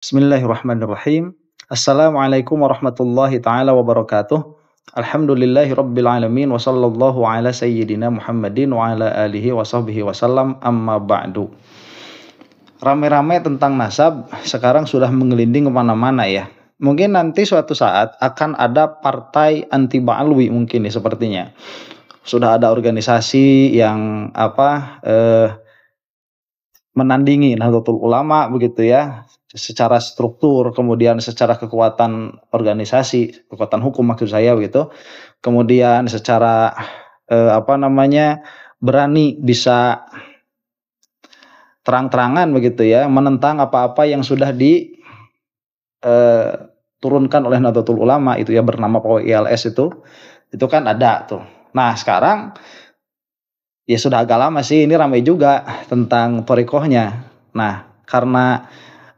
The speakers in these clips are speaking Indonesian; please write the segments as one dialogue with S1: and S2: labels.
S1: Bismillahirrahmanirrahim. Assalamualaikum warahmatullahi taala wabarakatuh. Alhamdulillahi rabbil alamin wa sallallahu ala sayyidina Muhammadin wa ala alihi wa sahbihi wasallam amma ba'du. Rame-rame tentang nasab sekarang sudah menggelinding kemana-mana ya. Mungkin nanti suatu saat akan ada partai anti Ba'alwi mungkin nih sepertinya. Sudah ada organisasi yang menandingi Nahdlatul Ulama begitu ya, secara struktur, kemudian secara kekuatan organisasi, kekuatan hukum maksud saya begitu. Kemudian secara berani bisa terang-terangan begitu ya, menentang apa-apa yang sudah diturunkan oleh Nahdlatul Ulama itu ya, bernama PILS itu kan ada tuh. Nah sekarang ya sudah agak lama sih ini ramai juga tentang thariqahnya. Nah, karena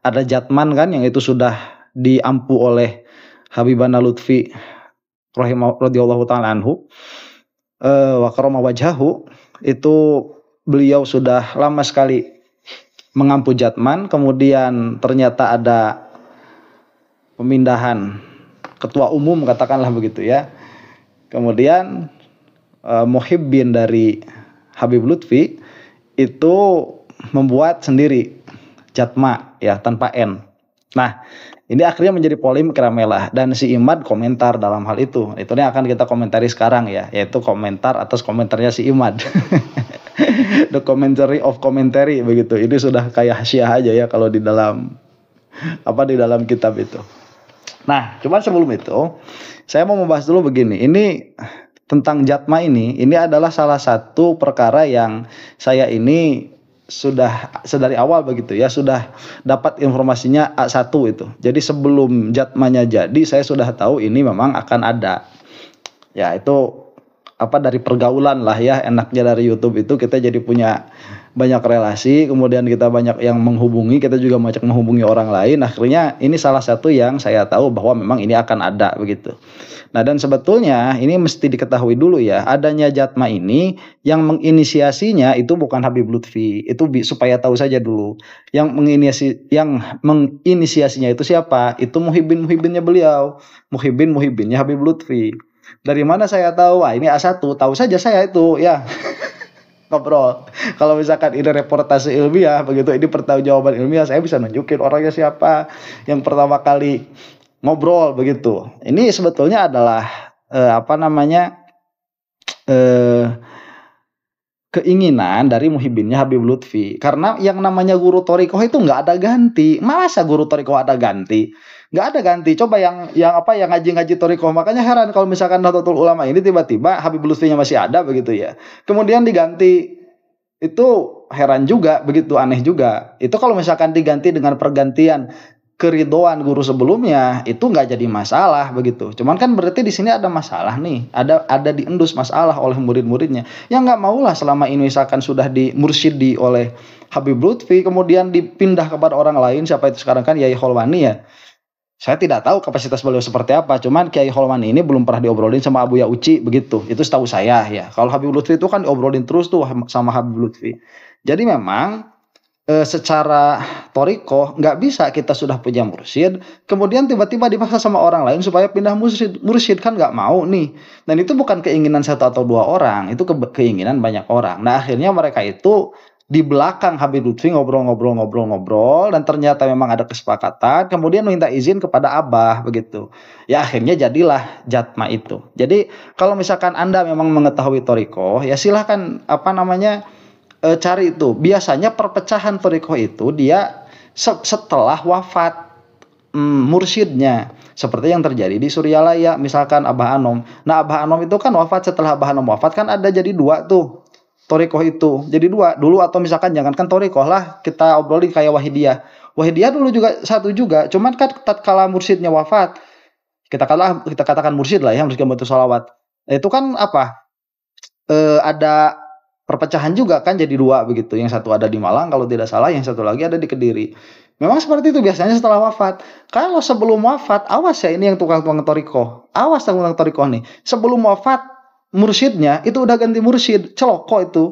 S1: ada Jatman kan yang itu sudah diampu oleh Habibana Lutfi radhiyallahu taala anhu wa karama wajhahu, itu beliau sudah lama sekali mengampu Jatman, kemudian ternyata ada pemindahan ketua umum katakanlah begitu ya. Kemudian muhibbin dari Habib Lutfi itu membuat sendiri Jatma ya tanpa N. Nah ini akhirnya menjadi polemik ramelah, dan si Imad komentar dalam hal itu. Itu yang akan kita komentari sekarang ya, yaitu komentar atas komentarnya si Imad. The commentary of commentary begitu. Ini sudah kayak hasiah aja ya kalau di dalam kitab itu. Nah cuman sebelum itu saya mau membahas dulu begini. Ini tentang Jatma ini adalah salah satu perkara yang saya ini sudah sedari awal begitu ya, sudah dapat informasinya A1 itu. Jadi sebelum Jatmanya jadi saya sudah tahu ini memang akan ada. Ya itu dari pergaulan lah ya, enaknya dari YouTube itu kita jadi punya banyak relasi, kemudian kita banyak yang menghubungi, kita juga banyak menghubungi orang lain. Akhirnya ini salah satu yang saya tahu bahwa memang ini akan ada begitu. Nah dan sebetulnya ini mesti diketahui dulu ya, adanya Jatma ini yang menginisiasinya itu bukan Habib Lutfi. Itu supaya tahu saja dulu. Yang menginisiasinya itu siapa? Itu muhibbinnya beliau. Muhibbinnya Habib Lutfi. Dari mana saya tahu? Ini A1, tahu saja saya itu ya. Ngobrol. Kalau misalkan ini reportase ilmiah begitu, ini pertanggungjawaban ilmiah, saya bisa nunjukin orangnya siapa yang pertama kali ngobrol begitu. Ini sebetulnya adalah keinginan dari muhibbinnya Habib Lutfi. Karena yang namanya guru thariqah itu nggak ada ganti. Masa guru thariqah ada ganti? Nggak ada ganti. Coba yang ngaji-ngaji thariqah. Makanya heran kalau misalkan Nahdlatul Ulama ini tiba-tiba Habib Lutfinya masih ada begitu ya. Kemudian diganti. Itu heran juga, begitu aneh juga. Itu kalau misalkan diganti dengan pergantian keridoan guru sebelumnya, itu nggak jadi masalah begitu. Cuman kan berarti di sini ada masalah nih, ada diendus masalah oleh murid-muridnya. Yang nggak maulah selama ini misalkan sudah dimursyidi oleh Habib Lutfi, kemudian dipindah kepada orang lain. Siapa itu sekarang kan Yai Kholwani ya. Saya tidak tahu kapasitas beliau seperti apa. Cuman Kiai Kholwani ini belum pernah diobrolin sama Abu Uci begitu. Itu setahu saya ya. Kalau Habib Lutfi itu kan diobrolin terus tuh sama Habib Lutfi. Jadi memang secara thariqah nggak bisa kita sudah punya mursyid kemudian tiba-tiba dipaksa sama orang lain supaya pindah mursyid kan nggak mau nih. Dan itu bukan keinginan satu atau dua orang, itu keinginan banyak orang. Nah akhirnya mereka itu di belakang Habib Lutfi ngobrol dan ternyata memang ada kesepakatan, kemudian minta izin kepada Abah begitu ya, akhirnya jadilah Jatma itu. Jadi kalau misalkan Anda memang mengetahui thariqah ya silahkan cari itu. Biasanya perpecahan thariqah itu dia setelah wafat mursyidnya. Seperti yang terjadi di Suryalaya misalkan Abah Anom. Nah Abah Anom itu kan wafat, setelah Abah Anom wafat kan ada jadi dua tuh thariqah itu. Jadi dua dulu, atau misalkan jangankan thariqah lah, kita obrolin kayak Wahidiyah. Wahidiyah dulu juga satu juga. Cuman kan tatkala mursyidnya wafat, kita katakan mursyid lah ya, mursyid Muhammad Shalawat. Itu kan ada perpecahan juga kan, jadi dua begitu. Yang satu ada di Malang kalau tidak salah, yang satu lagi ada di Kediri. Memang seperti itu biasanya setelah wafat. Kalau sebelum wafat, awas ya, ini yang tukang thariqah. Awas tukang thariqah nih. Sebelum wafat mursyidnya itu udah ganti mursyid, celoko itu.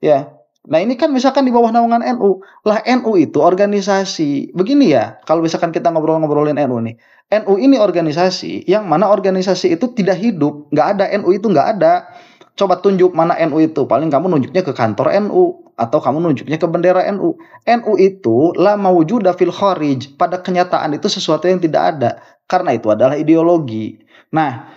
S1: Ya. Nah ini kan misalkan di bawah naungan NU. Lah NU itu organisasi. Begini ya, kalau misalkan kita ngobrolin NU nih. NU ini organisasi yang mana organisasi itu tidak hidup. Nggak ada, NU itu nggak ada. Coba tunjuk mana NU itu. Paling kamu nunjuknya ke kantor NU. Atau kamu nunjuknya ke bendera NU. NU itu la mawjuda fil kharij. Pada kenyataan itu sesuatu yang tidak ada. Karena itu adalah ideologi. Nah,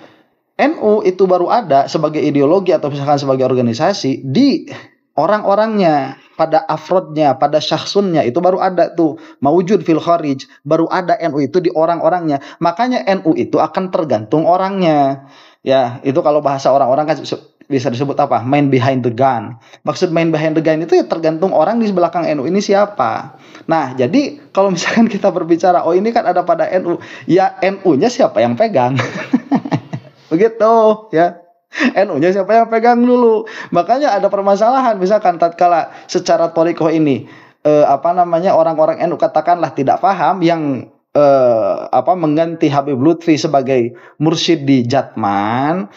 S1: NU itu baru ada sebagai ideologi atau misalkan sebagai organisasi di orang-orangnya, pada afrodnya, pada syakhsunnya, itu baru ada tuh mawujud fil kharij, baru ada NU itu di orang-orangnya. Makanya NU itu akan tergantung orangnya. Ya, itu kalau bahasa orang-orang kan bisa disebut apa? Man behind the gun. Maksud man behind the gun itu ya tergantung orang di belakang NU ini siapa. Nah, jadi kalau misalkan kita berbicara, oh ini kan ada pada NU, ya NU-nya siapa yang pegang? Begitu, ya. NU-nya siapa yang pegang dulu. Makanya ada permasalahan misalkan tatkala secara thariqah ini orang-orang NU katakanlah tidak paham yang mengganti Habib Lutfi sebagai mursyid di Jatman.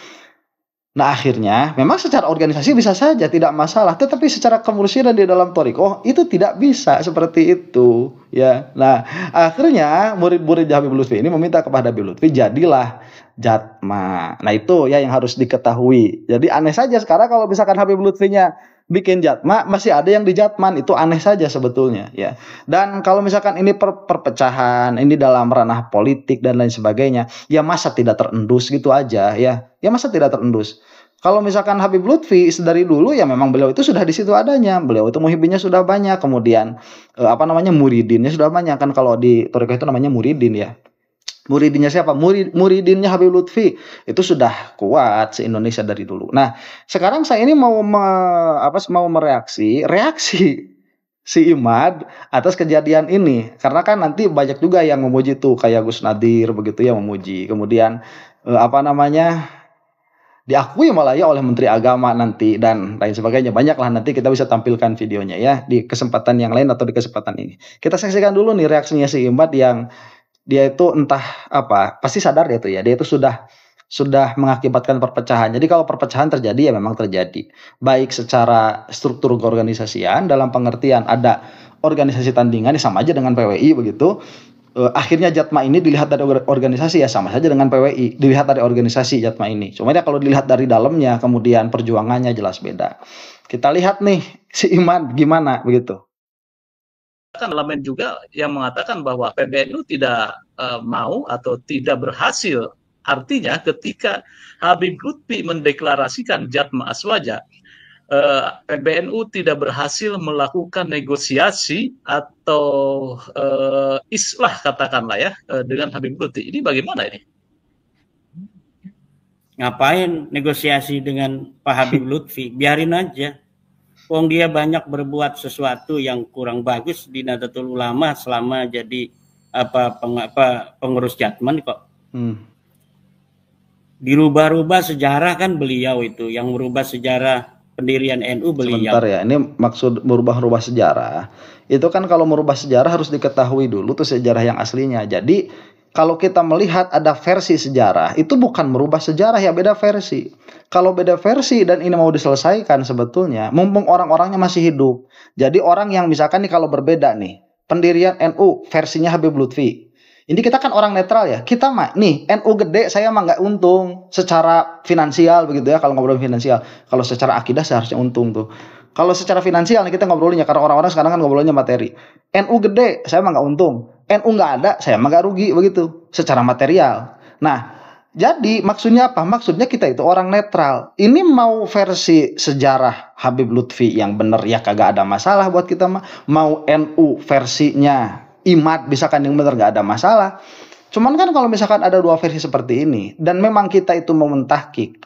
S1: Nah akhirnya memang secara organisasi bisa saja tidak masalah, tetapi secara kemursyidhan di dalam thariqah itu tidak bisa seperti itu, ya. Nah akhirnya murid-murid Habib Lutfi ini meminta kepada Habib Lutfi jadilah Jatma. Nah itu ya yang harus diketahui. Jadi aneh saja sekarang kalau misalkan Habib Lutfinya bikin Jatma, masih ada yang di Jatman, itu aneh saja sebetulnya, ya. Dan kalau misalkan ini perpecahan, ini dalam ranah politik dan lain sebagainya, ya masa tidak terendus gitu aja, ya. Ya masa tidak terendus. Kalau misalkan Habib Lutfi dari dulu ya memang beliau itu sudah di situ adanya, beliau itu muhibinnya sudah banyak, kemudian muridinnya sudah banyak, kan kalau di thariqah itu namanya muridin, ya. Muridinnya siapa? Muridinnya Habib Lutfi itu sudah kuat se-Indonesia dari dulu. Nah, sekarang saya ini mau mereaksi si Imad atas kejadian ini. Karena kan nanti banyak juga yang memuji tuh kayak Gus Nadir begitu ya, memuji. Kemudian diakui malah ya oleh Menteri Agama nanti dan lain sebagainya. Banyaklah, nanti kita bisa tampilkan videonya ya di kesempatan yang lain atau di kesempatan ini. Kita saksikan dulu nih reaksinya si Imad yang dia itu entah apa, pasti sadar dia tuh ya, dia itu sudah mengakibatkan perpecahan. Jadi kalau perpecahan terjadi ya memang terjadi, baik secara struktur keorganisasian dalam pengertian ada organisasi tandingan sama aja dengan PWI begitu. Akhirnya Jatma ini dilihat dari organisasi ya sama saja dengan PWI, dilihat dari organisasi Jatma ini. Cuma dia kalau dilihat dari dalamnya kemudian perjuangannya jelas beda. Kita lihat nih si Iman gimana begitu.
S2: Kan elemen juga yang mengatakan bahwa PBNU tidak mau atau tidak berhasil. Artinya ketika Habib Lutfi mendeklarasikan Jatma Aswaja, PBNU tidak berhasil melakukan negosiasi atau islah katakanlah ya dengan Habib Lutfi. Ini bagaimana ini?
S3: Ngapain negosiasi dengan Pak Habib Lutfi? Biarin aja. Wong dia banyak berbuat sesuatu yang kurang bagus di Nahdlatul Ulama selama jadi pengurus Jatman kok. Dirubah-rubah sejarah kan beliau itu yang merubah sejarah pendirian NU beliau.
S1: Sebentar ya, ini maksud merubah-rubah sejarah. Itu kan kalau merubah sejarah harus diketahui dulu tuh sejarah yang aslinya. Jadi kalau kita melihat ada versi sejarah, itu bukan merubah sejarah ya, beda versi. Kalau beda versi dan ini mau diselesaikan sebetulnya, mumpung orang-orangnya masih hidup. Jadi orang yang misalkan nih kalau berbeda nih, pendirian NU versinya Habib Lutfi. Ini kita kan orang netral ya. Kita mah nih NU gede, saya mah nggak untung secara finansial begitu ya kalau ngobrol finansial. Kalau secara akidah seharusnya untung tuh. Kalau secara finansial nih kita ngobrolnya, karena orang-orang sekarang kan ngobrolnya materi. NU gede, saya mah nggak untung. NU nggak ada, saya mah nggak rugi begitu secara material. Nah, jadi maksudnya apa? Maksudnya kita itu orang netral. Ini mau versi sejarah Habib Lutfi yang benar ya kagak ada masalah buat kita mah. Mau NU versinya Imad misalkan yang benar nggak ada masalah. Cuman kan kalau misalkan ada dua versi seperti ini dan memang kita itu mau mentahkik,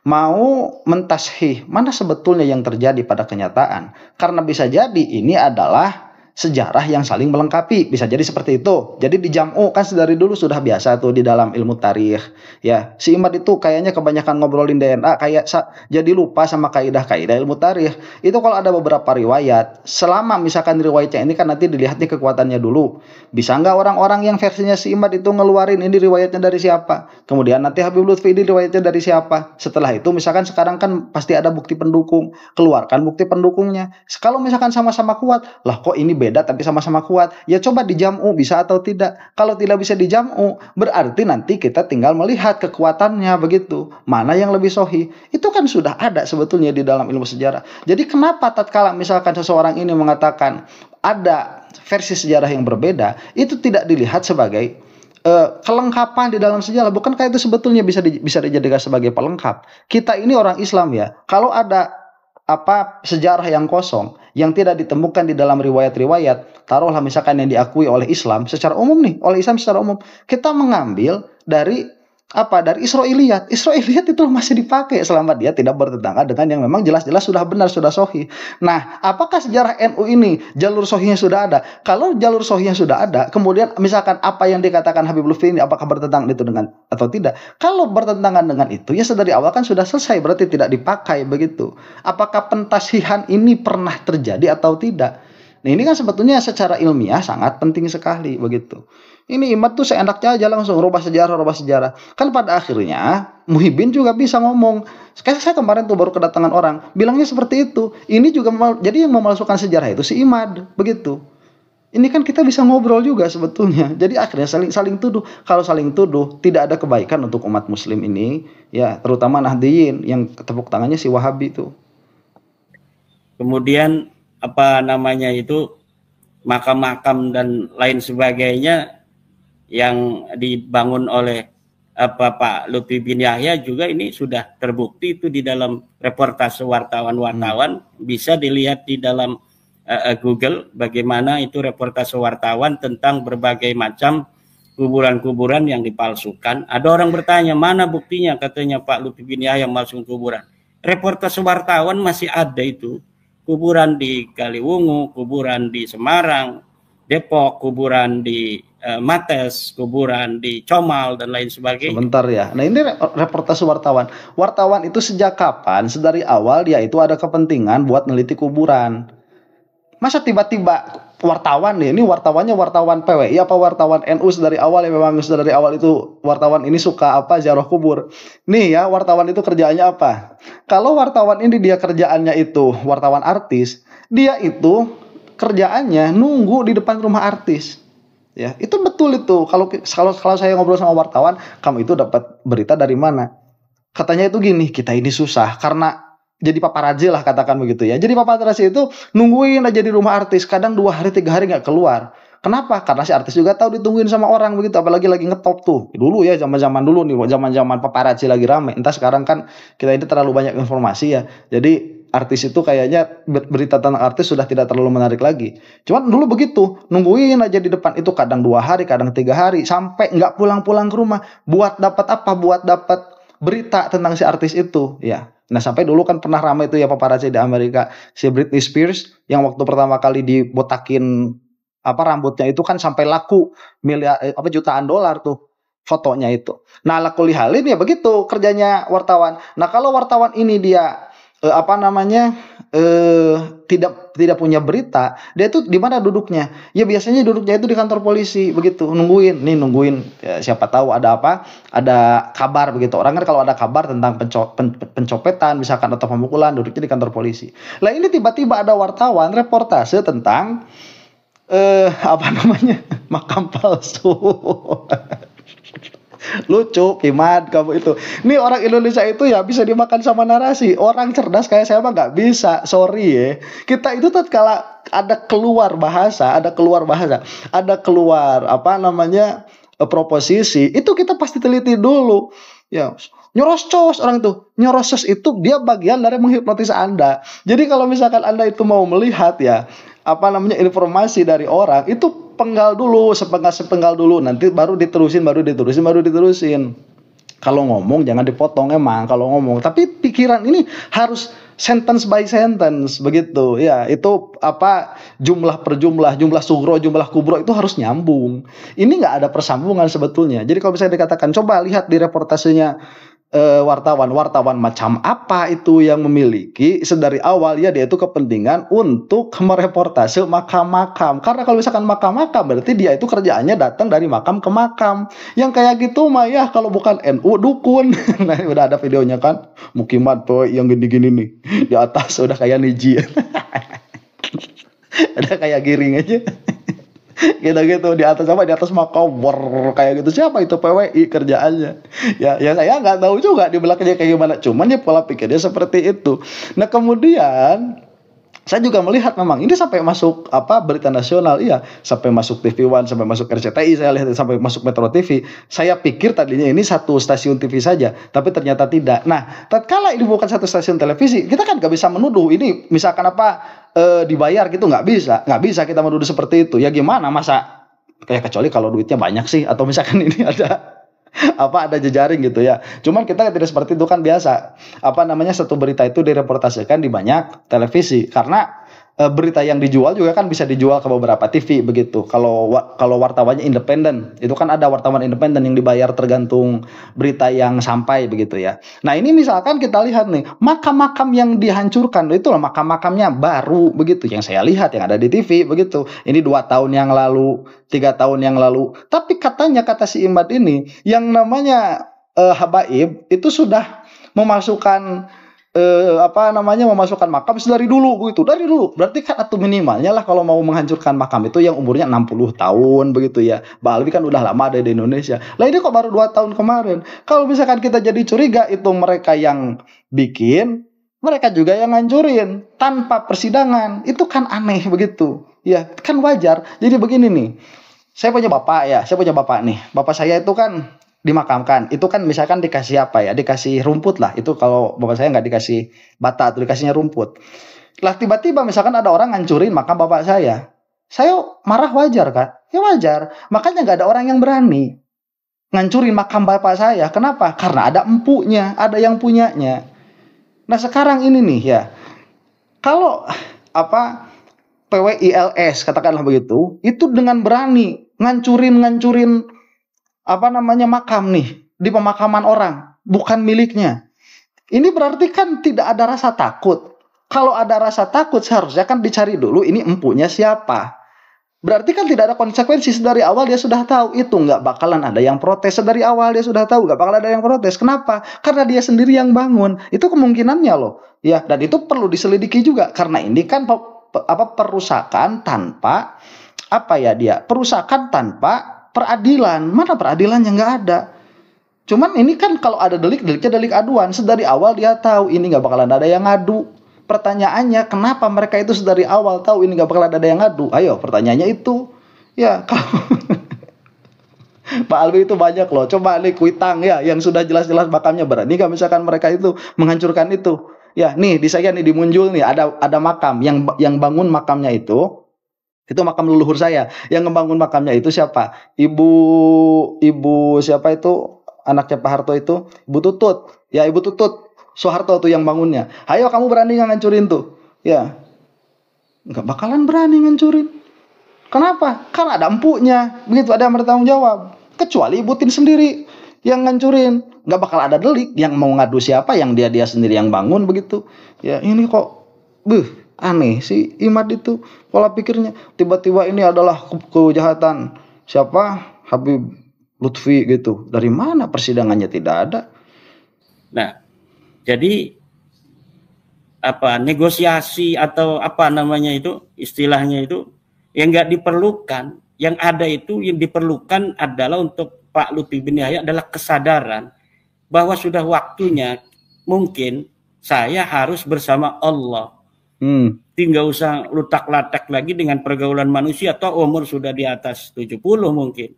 S1: mau mentashih mana sebetulnya yang terjadi pada kenyataan. Karena bisa jadi ini adalah sejarah yang saling melengkapi, bisa jadi seperti itu. Jadi di jam'u kan dari dulu sudah biasa tuh di dalam ilmu tarikh. Ya, si Imad itu kayaknya kebanyakan ngobrolin DNA, kayak jadi lupa sama kaidah-kaidah ilmu tarikh. Itu kalau ada beberapa riwayat, selama misalkan riwayatnya ini kan nanti dilihatnya kekuatannya dulu. Bisa nggak orang-orang yang versinya si Imad itu ngeluarin ini riwayatnya dari siapa? Kemudian nanti Habib Lutfi ini riwayatnya dari siapa? Setelah itu misalkan sekarang kan pasti ada bukti pendukung, keluarkan bukti pendukungnya. Kalau misalkan sama-sama kuat, lah kok ini beda tapi sama-sama kuat, ya coba dijam'u bisa atau tidak. Kalau tidak bisa dijam'u, berarti nanti kita tinggal melihat kekuatannya begitu, mana yang lebih sahih. Itu kan sudah ada sebetulnya di dalam ilmu sejarah. Jadi kenapa tatkala misalkan seseorang ini mengatakan ada versi sejarah yang berbeda, itu tidak dilihat sebagai kelengkapan di dalam sejarah. Bukankah itu sebetulnya bisa dijadikan sebagai pelengkap? Kita ini orang Islam ya, kalau ada sejarah yang kosong yang tidak ditemukan di dalam riwayat-riwayat, taruhlah misalkan yang diakui oleh Islam secara umum nih, oleh Islam secara umum, kita mengambil dari dari Israiliyat. Israiliyat itu masih dipakai selama dia tidak bertentangan dengan yang memang jelas-jelas sudah benar, sudah sahih. Nah, apakah sejarah NU ini jalur sahihnya sudah ada? Kalau jalur sahihnya sudah ada, kemudian misalkan apa yang dikatakan Habib Lutfi ini apakah bertentangan itu dengan atau tidak? Kalau bertentangan dengan itu, ya sedari awal kan sudah selesai, berarti tidak dipakai begitu. Apakah pentasihan ini pernah terjadi atau tidak? Nah, ini kan sebetulnya secara ilmiah sangat penting sekali begitu. Ini Imad tuh seenaknya aja langsung rubah sejarah. Kan pada akhirnya Muhyiddin juga bisa ngomong. Kayak saya kemarin tuh baru kedatangan orang, bilangnya seperti itu. Ini juga jadi yang memalsukan sejarah itu si Imad, begitu. Ini kan kita bisa ngobrol juga sebetulnya. Jadi akhirnya saling tuduh. Kalau saling tuduh tidak ada kebaikan untuk umat muslim ini, ya terutama Nahdiyin yang tepuk tangannya si Wahabi itu.
S3: Kemudian makam-makam dan lain sebagainya yang dibangun oleh Pak Lutfi bin Yahya juga ini sudah terbukti itu di dalam reportase wartawan-wartawan. Bisa dilihat di dalam Google bagaimana itu reportase wartawan tentang berbagai macam kuburan-kuburan yang dipalsukan. Ada orang bertanya, mana buktinya katanya Pak Lutfi bin Yahya memalsukan kuburan. Reportase wartawan masih ada itu. Kuburan di Kaliwungu, kuburan di Semarang, Depok, kuburan di Mates, kuburan di Comal dan lain sebagainya.
S1: Sebentar ya. Nah, ini reportase wartawan. Wartawan itu sejak kapan? Sedari awal dia itu ada kepentingan buat neliti kuburan. Masa tiba-tiba wartawan nih, ini wartawannya wartawan PWI apa wartawan NU dari awal ya, memang dari awal itu wartawan ini suka ziarah kubur. Nih ya, wartawan itu kerjaannya apa? Kalau wartawan ini dia kerjaannya itu wartawan artis, dia itu kerjaannya nunggu di depan rumah artis. Ya, itu betul itu. Kalau saya ngobrol sama wartawan, kamu itu dapat berita dari mana? Katanya itu gini, kita ini susah karena jadi paparazzi lah katakan begitu ya. Jadi paparazzi itu nungguin aja di rumah artis, kadang 2 hari 3 hari nggak keluar. Kenapa? Karena si artis juga tahu ditungguin sama orang begitu, apalagi lagi ngetop tuh. Dulu ya, zaman-zaman dulu nih, zaman-zaman paparazzi lagi rame. Entah sekarang kan kita ini terlalu banyak informasi ya. Jadi artis itu kayaknya berita tentang artis sudah tidak terlalu menarik lagi. Cuman dulu begitu, nungguin aja di depan itu kadang 2 hari, kadang 3 hari, sampai nggak pulang-pulang ke rumah. Buat dapat apa? Buat dapat berita tentang si artis itu, ya. Nah, sampai dulu kan pernah ramai itu ya paparazzi di Amerika, si Britney Spears yang waktu pertama kali dibotakin rambutnya itu kan sampai laku jutaan dolar tuh fotonya itu. Nah, laku lihalin ya begitu kerjanya wartawan. Nah, kalau wartawan ini dia tidak punya berita, dia itu di mana duduknya? Ya biasanya duduknya itu di kantor polisi begitu, nungguin ya, siapa tahu ada kabar begitu. Orang kan kalau ada kabar tentang pencopetan misalkan atau pemukulan, duduknya di kantor polisi. Lah ini tiba-tiba ada wartawan reportase tentang makam palsu. Lucu, Imad kamu itu. Nih orang Indonesia itu ya bisa dimakan sama narasi. Orang cerdas kayak saya mah nggak bisa. Sorry ya. Kita itu tatkala ada keluar bahasa, ada keluar proposisi, itu kita pasti teliti dulu. Ya, nyoroscos orang itu. Nyoroscos itu dia bagian dari menghipnotis Anda. Jadi kalau misalkan Anda itu mau melihat ya, informasi dari orang itu penggal dulu, sepenggal dulu, nanti baru diterusin. Kalau ngomong jangan dipotong emang kalau ngomong, tapi pikiran ini harus sentence by sentence begitu ya. Itu apa, jumlah per jumlah, jumlah sugro, jumlah kubro itu harus nyambung. Ini nggak ada persambungan sebetulnya. Jadi kalau misalnya dikatakan, coba lihat di reportasenya wartawan macam apa itu yang memiliki sedari awal ya, dia itu kepentingan untuk mereportase makam-makam. Karena kalau misalkan makam-makam berarti dia itu kerjaannya datang dari makam ke makam. Yang kayak gitu mah ya kalau bukan NU dukun. Nah, udah ada videonya kan, mukimat tuh yang gini-gini nih di atas udah kayak niji. Ada kayak giring aja. Gitu-gitu di atas apa, di atas makam kayak gitu. Siapa itu PWI kerjaannya? Ya saya nggak tahu juga di belakangnya kayak gimana, cuman ya pola pikirnya seperti itu. Nah, kemudian saya juga melihat memang ini sampai masuk apa, berita nasional, iya, sampai masuk TV One, sampai masuk RCTI, saya lihat sampai masuk Metro TV. Saya pikir tadinya ini satu stasiun TV saja, tapi ternyata tidak. Nah, tatkala ini bukan satu stasiun televisi, kita kan nggak bisa menuduh ini misalkan apa, dibayar gitu, nggak bisa kita menuduh seperti itu. Ya gimana, masa kayak, kecuali kalau duitnya banyak sih, atau misalkan ini ada apa, ada jejaring gitu ya. Cuman kita tidak seperti itu kan, biasa apa namanya, satu berita itu direportaskan di banyak televisi karena berita yang dijual juga kan bisa dijual ke beberapa TV begitu. Kalau wartawannya independen, itu kan ada wartawan independen yang dibayar tergantung berita yang sampai begitu ya. Nah, ini misalkan kita lihat nih, makam-makam yang dihancurkan itu loh, makam-makamnya baru begitu yang saya lihat yang ada di TV begitu. Ini 2 tahun yang lalu, 3 tahun yang lalu. Tapi katanya, kata si Imad ini, yang namanya habaib itu sudah memasukkan memasukkan makam dari dulu begitu, dari dulu. Berarti kan atau minimalnya lah kalau mau menghancurkan makam itu yang umurnya 60 tahun begitu ya. Mbak Alwi kan udah lama ada di Indonesia. Lah ini kok baru 2 tahun kemarin. Kalau misalkan kita jadi curiga itu mereka yang bikin, mereka juga yang ngancurin tanpa persidangan. Itu kan aneh begitu. Ya, kan wajar. Jadi begini nih. Saya punya bapak nih. Bapak saya itu kan dimakamkan, itu kan misalkan dikasih apa ya, dikasih rumput lah. Itu kalau bapak saya nggak dikasih bata, atau dikasihnya rumput. Lah tiba-tiba misalkan ada orang ngancurin makam bapak saya marah, wajar kan? Ya wajar. Makanya nggak ada orang yang berani ngancurin makam bapak saya. Kenapa? Karena ada empunya, ada yang punyanya. Nah, sekarang ini nih ya, kalau apa, PWILS katakanlah begitu, itu dengan berani ngancurin apa namanya, makam nih di pemakaman orang, bukan miliknya. Ini berarti kan tidak ada rasa takut. Kalau ada rasa takut seharusnya kan dicari dulu ini empunya siapa. Berarti kan tidak ada konsekuensi. Dari awal dia sudah tahu itu nggak bakalan ada yang protes. Dari awal dia sudah tahu nggak bakalan ada yang protes. Kenapa? Karena dia sendiri yang bangun. Itu kemungkinannya loh. Ya, dan itu perlu diselidiki juga karena ini kan perusakan tanpa perusakan tanpa peradilan. Mana peradilannya, nggak ada. Cuman ini kan kalau ada deliknya delik aduan. Sedari awal dia tahu ini nggak bakalan ada yang ngadu. Pertanyaannya, kenapa mereka itu sedari awal tahu ini nggak bakalan ada yang ngadu? Ayo, pertanyaannya itu. Ya, kalau Pak Alwi itu banyak loh. Coba nih Kuitang ya, yang sudah jelas-jelas makamnya, berani nggak misalkan mereka itu menghancurkan itu? Ya, nih di saya nih di Munjul nih ada makam yang bangun makamnya itu makam leluhur saya. Yang ngebangun makamnya itu siapa? Ibu siapa itu? Anaknya Pak Harto itu, Ibu Tutut. Ya, Ibu Tutut Soeharto tuh yang bangunnya. Ayo kamu berani nggak ngancurin tuh? Ya, nggak bakalan berani ngancurin. Kenapa? Karena ada empunya. Begitu, ada yang bertanggung jawab. Kecuali Ibu Tin sendiri yang ngancurin, nggak bakal ada delik. Yang mau ngadu siapa? Yang dia sendiri yang bangun begitu. Ya, ini kok aneh si Imad itu pola pikirnya. Tiba-tiba ini adalah kejahatan siapa? Habib Lutfi gitu. Dari mana persidangannya? Tidak ada.
S3: Nah, jadi negosiasi atau apa namanya itu, istilahnya itu yang nggak diperlukan. Yang ada itu yang diperlukan adalah untuk Pak Lutfi bin Yahya adalah kesadaran bahwa sudah waktunya mungkin saya harus bersama Allah. Tinggal usah lutak-latak lagi dengan pergaulan manusia, atau umur sudah di atas 70 mungkin.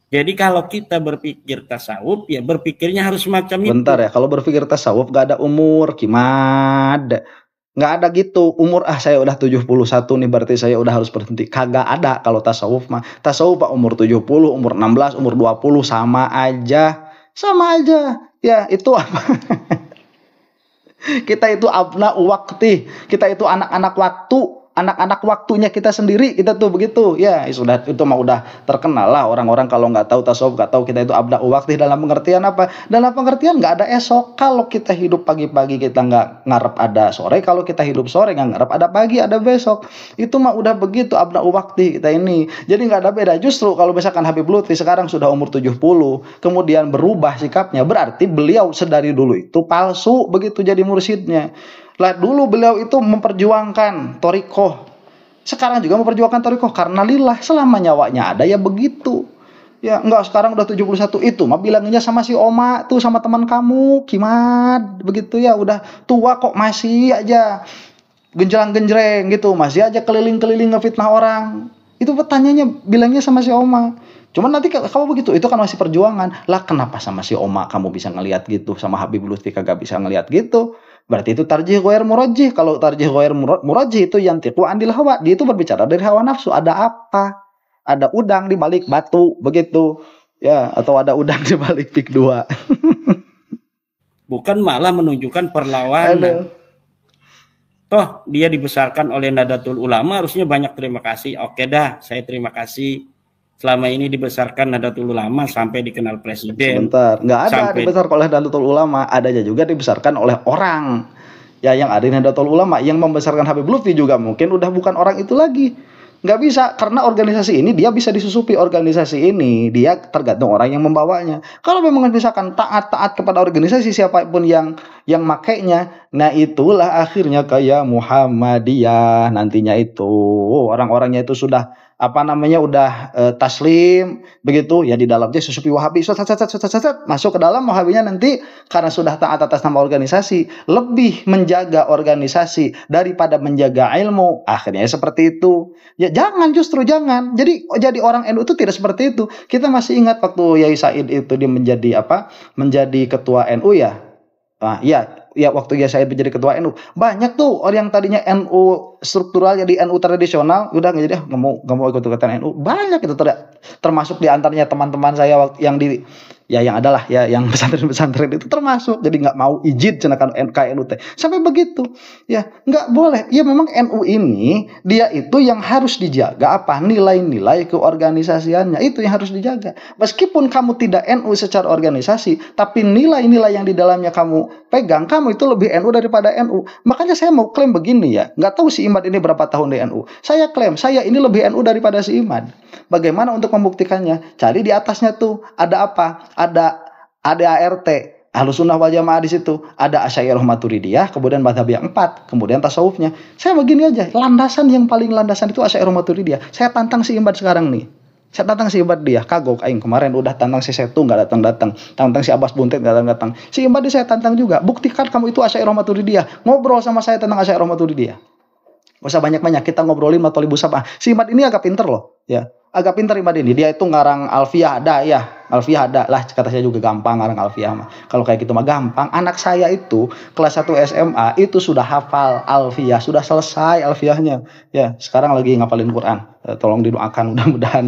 S3: Jadi kalau kita berpikir tasawuf, ya berpikirnya harus semacam itu.
S1: Bentar ya, kalau berpikir tasawuf gak ada umur, gimana? Gak ada gitu, umur saya udah 71 nih berarti saya udah harus berhenti. Kagak ada kalau tasawuf mah. Tasawuf Pak umur 70, umur 16, umur 20 sama aja. Ya, itu apa? Kita itu abna waktu, kita itu anak-anak waktu, anak-anak waktunya kita sendiri, kita tuh begitu. Ya, sudah itu mah udah terkenal lah orang-orang kalau nggak tahu tasawuf, nggak tahu kita itu abna waktu dalam pengertian apa? Dalam pengertian nggak ada esok. Kalau kita hidup pagi-pagi kita nggak ngarep ada sore, kalau kita hidup sore nggak ngarep ada pagi, ada besok. Itu mah udah begitu abna waktu kita ini. Jadi nggak ada beda. Justru kalau misalkan Habib Lutfi sekarang sudah umur 70, kemudian berubah sikapnya, berarti beliau sedari dulu itu palsu begitu jadi mursyidnya. Lah dulu beliau itu memperjuangkan thariqah. Sekarang juga memperjuangkan thariqah karena lillah, selama nyawanya ada ya begitu. Ya enggak, sekarang udah 71 itu mah bilangnya sama si Oma tuh, sama teman kamu Kimat begitu ya, udah tua kok masih aja genjreng-genjreng gitu, masih aja keliling-keliling ngefitnah orang. Itu pertanyaannya bilangnya sama si Oma. Cuman nanti kamu begitu, itu kan masih perjuangan. Lah kenapa sama si Oma kamu bisa ngelihat gitu, sama Habib Lutfi kagak bisa ngelihat gitu? Berarti itu tarjih ghair murajjih. Kalau tarjih ghair murajjih itu yantiqu andil hawa. Dia itu berbicara dari hawa nafsu. Ada apa? Ada udang di balik batu begitu. Ya, atau ada udang di balik pik 2.
S3: Bukan malah menunjukkan perlawanan. Toh dia dibesarkan oleh Nahdlatul Ulama, harusnya banyak terima kasih. Oke dah, saya terima kasih. Selama ini dibesarkan Nahdlatul Ulama sampai dikenal presiden.
S1: Sebentar, nggak ada dibesarkan oleh Nahdlatul Ulama, ada juga dibesarkan oleh orang. Ya yang ada di Nahdlatul Ulama, yang membesarkan Habib Lutfi juga mungkin udah bukan orang itu lagi. Nggak bisa, karena organisasi ini dia bisa disusupi, organisasi ini dia tergantung orang yang membawanya. Kalau memang misalkan taat kepada organisasi siapapun yang makainya, nah itulah akhirnya kayak Muhammadiyah nantinya itu orang-orangnya itu sudah udah taslim begitu ya, di dalamnya susupi Wahabi, masuk ke dalam Wahabinya nanti karena sudah taat atas nama organisasi, lebih menjaga organisasi daripada menjaga ilmu, akhirnya seperti itu. Ya jangan, justru jangan. Jadi orang NU itu tidak seperti itu. Kita masih ingat waktu Yai Said itu dia menjadi ketua NU ya. Ya waktu ya saya menjadi ketua NU, banyak tuh orang yang tadinya NU struktural jadi NU tradisional, udah nggak mau ikut-ikutan NU, banyak itu termasuk di antaranya teman-teman saya yang adalah ya yang pesantren itu termasuk, jadi nggak mau izin cenakan NU sampai begitu ya, nggak boleh ya. Memang NU ini dia itu yang harus dijaga apa, nilai-nilai keorganisasiannya itu yang harus dijaga. Meskipun kamu tidak NU secara organisasi, tapi nilai-nilai yang di dalamnya kamu pegang, kamu itu lebih NU daripada NU. Makanya saya mau klaim begini ya, nggak tahu si Imad ini berapa tahun di NU, saya klaim saya ini lebih NU daripada si Imad. Bagaimana untuk membuktikannya? Cari di atasnya tuh ada apa? Ada ART, Ahlussunnah wal Jamaah, di situ ada Asy'ariyah Maturidiyah, kemudian mazhab yang 4, kemudian tasawufnya. Saya begini aja, landasan yang paling landasan itu Asy'ariyah Maturidiyah. Saya tantang si Imad sekarang nih. Saya tantang si Imad dia, kagok aing kemarin udah tantang si Setu nggak datang, tantang si Abbas Buntet nggak datang. Si Imad dia saya tantang juga. Buktikan kamu itu Asy'ariyah Maturidiyah. Ngobrol sama saya tentang Asy'ariyah Maturidiyah. Gak usah banyak-banyak, kita ngobrolin matolibus apa. Si Imad ini agak pinter loh, ya. Agak pinter Imad ini. Dia itu ngarang Alfiyah ada ya. Alfiyah ada lah, kata saya juga gampang ngarang Alfiyah mah. Kalau kayak gitu mah gampang. Anak saya itu kelas 1 SMA itu sudah hafal Alfiyah, sudah selesai Alfiyahnya. Ya, sekarang lagi ngapalin Quran. Tolong didoakan mudah-mudahan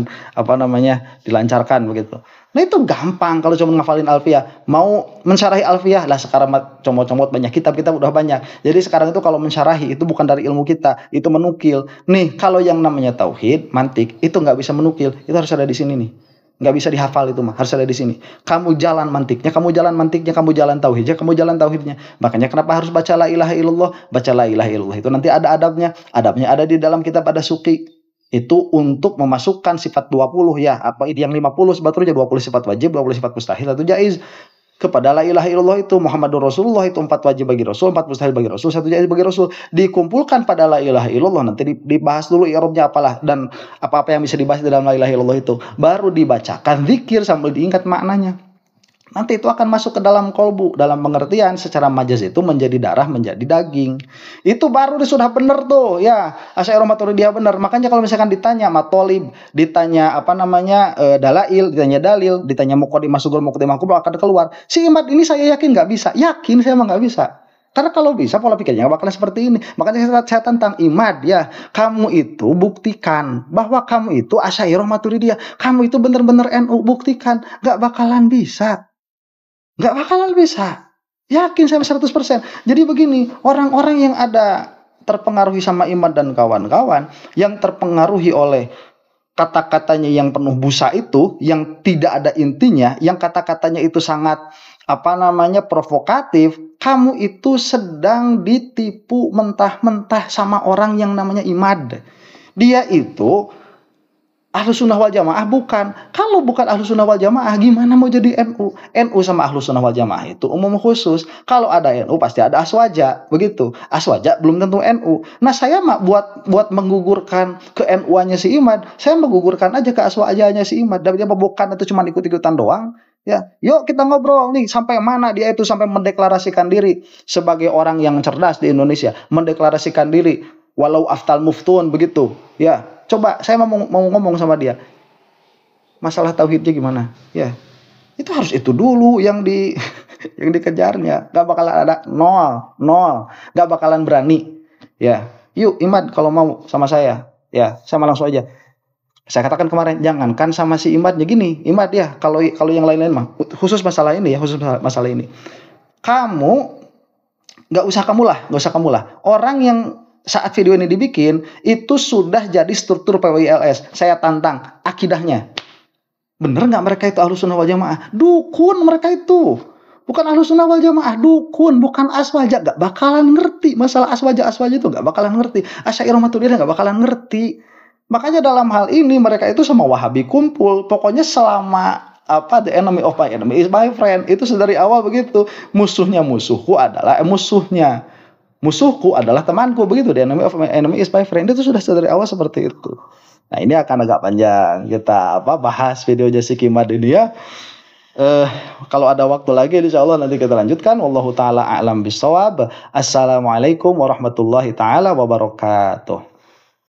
S1: dilancarkan begitu. Nah itu gampang kalau cuma ngafalin Alfiyah. Mau mensyarahi Alfiyah lah, sekarang comot-comot banyak kitab-kitab udah banyak. Jadi sekarang itu kalau mensyarahi itu bukan dari ilmu kita, itu menukil. Nih kalau yang namanya tauhid, mantik itu nggak bisa menukil, itu harus ada di sini nih. Nggak bisa dihafal itu mah, harus ada di sini. Kamu jalan mantiknya, kamu jalan tauhidnya, kamu jalan tauhidnya. Makanya kenapa harus baca la ilaha illallah? Baca la ilaha illallah itu nanti ada adabnya. Adabnya ada di dalam kitab ada suki. Itu untuk memasukkan sifat 20 ya. Apa yang 50 sebetulnya 20 sifat wajib, 20 sifat mustahil, atau jaiz. Kepada la ilaha illallah itu Muhammadur Rasulullah itu 4 wajib bagi Rasul, 4 mustahil bagi Rasul, 1 jaiz bagi Rasul. Dikumpulkan pada la ilaha illallah, nanti dibahas dulu i'rabnya apalah dan apa-apa yang bisa dibahas dalam la ilaha illallah itu. Baru dibacakan zikir sambil diingat maknanya. Nanti itu akan masuk ke dalam kolbu, dalam pengertian secara majaz itu menjadi darah, menjadi daging. Itu baru sudah benar tuh ya. Asy'ariyah Maturidiyah benar. Makanya kalau misalkan ditanya matolib, ditanya dalail, ditanya dalil, ditanya muqaddimah sugul, muqaddimah kubra, akan keluar. Si Imad ini saya yakin nggak bisa. Yakin saya emang nggak bisa. Karena kalau bisa pola pikirnya nggak bakalan seperti ini. Makanya saya tantang Imad ya, kamu itu buktikan bahwa kamu itu Asy'ariyah Maturidiyah, kamu itu benar-benar NU, buktikan. Nggak bakalan bisa. Nggak bakalan bisa. Yakin saya 100%. Jadi begini, orang-orang yang ada terpengaruhi sama Imad dan kawan-kawan, yang terpengaruhi oleh kata-katanya yang penuh busa itu, yang tidak ada intinya, yang kata-katanya itu sangat provokatif, kamu itu sedang ditipu mentah-mentah sama orang yang namanya Imad. Dia itu Ahlus Sunnah wal Jamaah bukan. Kalau bukan Ahlus Sunnah wal Jamaah, gimana mau jadi NU? NU sama Ahlus Sunnah wal Jamaah itu umum khusus. Kalau ada NU pasti ada aswaja, begitu. Aswaja belum tentu NU. Nah, saya buat menggugurkan ke NU-nya si Imad, saya menggugurkan aja ke aswajanya si Imad. Dan dia bukan itu cuma ikut-ikutan doang. Ya, yuk kita ngobrol nih sampai mana dia itu sampai mendeklarasikan diri sebagai orang yang cerdas di Indonesia, mendeklarasikan diri walau aftal muftun begitu. Ya, coba saya mau ngomong sama dia. Masalah tauhidnya gimana? Ya. Itu harus itu dulu yang yang dikejarnya. Gak bakalan ada nol. Gak bakalan berani. Ya. Yuk Imad kalau mau sama saya. Ya, sama langsung aja. Saya katakan kemarin, jangankan sama si Imadnya gini. Imad ya, kalau yang lain-lain mah khusus masalah ini ya, masalah ini. Kamu gak usah kamu lah. Orang yang saat video ini dibikin itu sudah jadi struktur PWILS. Saya tantang akidahnya. Bener nggak mereka itu Ahlus Sunnah wal Jamaah? Dukun mereka itu. Bukan Ahlus Sunnah wal Jamaah, dukun, bukan aswaja. Gak bakalan ngerti masalah aswaja itu, gak bakalan ngerti. Asy'ariyah Maturidiyah gak bakalan ngerti. Makanya dalam hal ini mereka itu sama Wahabi kumpul. Pokoknya selama the enemy of my enemy is my friend. Itu dari awal begitu. Musuhnya musuhku adalah musuhnya. Musuhku adalah temanku, begitu. The enemy of my enemy is my friend. Itu sudah dari awal seperti itu. Nah, ini akan agak panjang kita bahas video Jasik Imad ini ya. Kalau ada waktu lagi insyaallah nanti kita lanjutkan. Wallahu taala a'lam bishawab. Assalamualaikum warahmatullahi taala wabarakatuh.